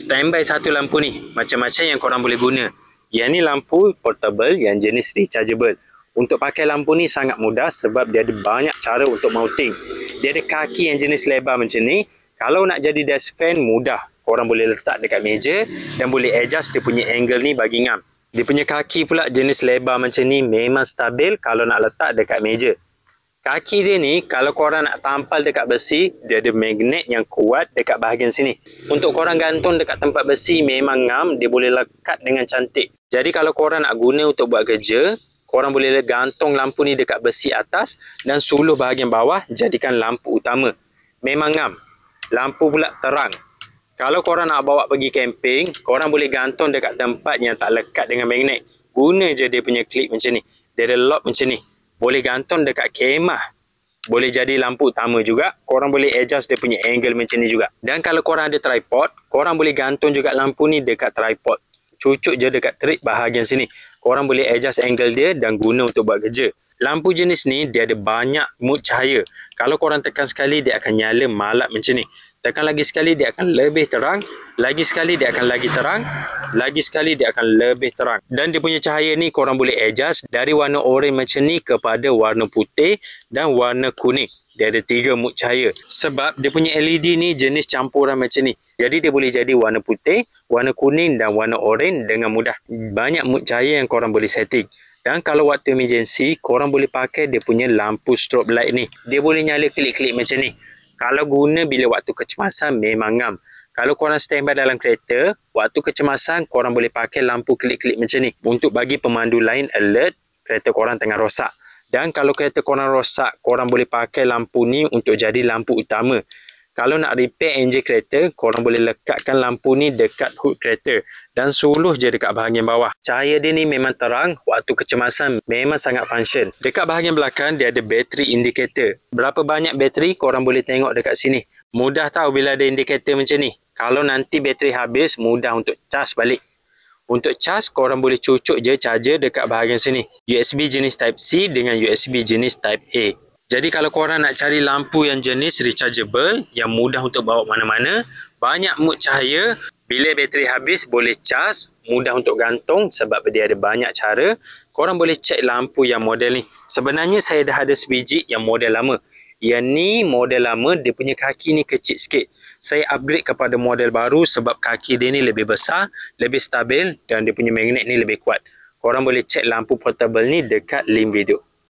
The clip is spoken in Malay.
Standby satu lampu ni, macam-macam yang korang boleh guna. Yang ni lampu portable yang jenis rechargeable. Untuk pakai lampu ni sangat mudah sebab dia ada banyak cara untuk mounting. Dia ada kaki yang jenis lebar macam ni. Kalau nak jadi desk fan, mudah. Korang boleh letak dekat meja dan boleh adjust dia punya angle ni bagi ngam. Dia punya kaki pula jenis lebar macam ni memang stabil kalau nak letak dekat meja. Kaki dia ni kalau korang nak tampal dekat besi, dia ada magnet yang kuat dekat bahagian sini. Untuk korang gantung dekat tempat besi memang ngam, dia boleh lekat dengan cantik. Jadi kalau korang nak guna untuk buat kerja, korang boleh gantung lampu ni dekat besi atas dan suluh bahagian bawah jadikan lampu utama. Memang ngam. Lampu pula terang. Kalau korang nak bawa pergi camping, korang boleh gantung dekat tempat yang tak lekat dengan magnet. Guna je dia punya klip macam ni. Dia ada lock macam ni. Boleh gantung dekat kemah. Boleh jadi lampu utama juga. Korang boleh adjust dia punya angle macam ni juga. Dan kalau korang ada tripod, korang boleh gantung juga lampu ni dekat tripod. Cucuk je dekat trip bahagian sini. Korang boleh adjust angle dia dan guna untuk buat kerja. Lampu jenis ni dia ada banyak mood cahaya. Kalau korang tekan sekali dia akan nyala malap macam ni. Tekan lagi sekali dia akan lebih terang. Lagi sekali dia akan lagi terang. Lagi sekali dia akan lebih terang. Dan dia punya cahaya ni korang boleh adjust dari warna orange macam ni kepada warna putih dan warna kuning. Dia ada 3 mood cahaya. Sebab dia punya LED ni jenis campuran macam ni. Jadi dia boleh jadi warna putih, warna kuning dan warna orange dengan mudah. Banyak mood cahaya yang korang boleh setting. Dan kalau waktu emergency, korang boleh pakai dia punya lampu strobe light ni. Dia boleh nyala kelip-kelip macam ni. Kalau guna bila waktu kecemasan memang ngam. Kalau korang standby dalam kereta, waktu kecemasan korang boleh pakai lampu kelip-kelip macam ni. Untuk bagi pemandu lain alert, kereta korang tengah rosak. Dan kalau kereta korang rosak, korang boleh pakai lampu ni untuk jadi lampu utama. Kalau nak repair enjin kereta, korang boleh lekatkan lampu ni dekat hood kereta. Dan suluh je dekat bahagian bawah. Cahaya dia ni memang terang, waktu kecemasan memang sangat function. Dekat bahagian belakang, dia ada battery indicator. Berapa banyak bateri, korang boleh tengok dekat sini. Mudah tahu bila ada indikator macam ni. Kalau nanti bateri habis, mudah untuk cas balik. Untuk cas, korang boleh cucuk je charger dekat bahagian sini. USB jenis Type C dengan USB jenis Type A. Jadi kalau korang nak cari lampu yang jenis rechargeable, yang mudah untuk bawa mana-mana, banyak mood cahaya, bila bateri habis boleh cas, mudah untuk gantung sebab dia ada banyak cara, korang boleh cek lampu yang model ni. Sebenarnya saya dah ada sebiji yang model lama. Yang ni model lama, dia punya kaki ni kecil sikit. Saya upgrade kepada model baru sebab kaki dia ni lebih besar, lebih stabil dan dia punya magnet ni lebih kuat. Korang boleh cek lampu portable ni dekat link video.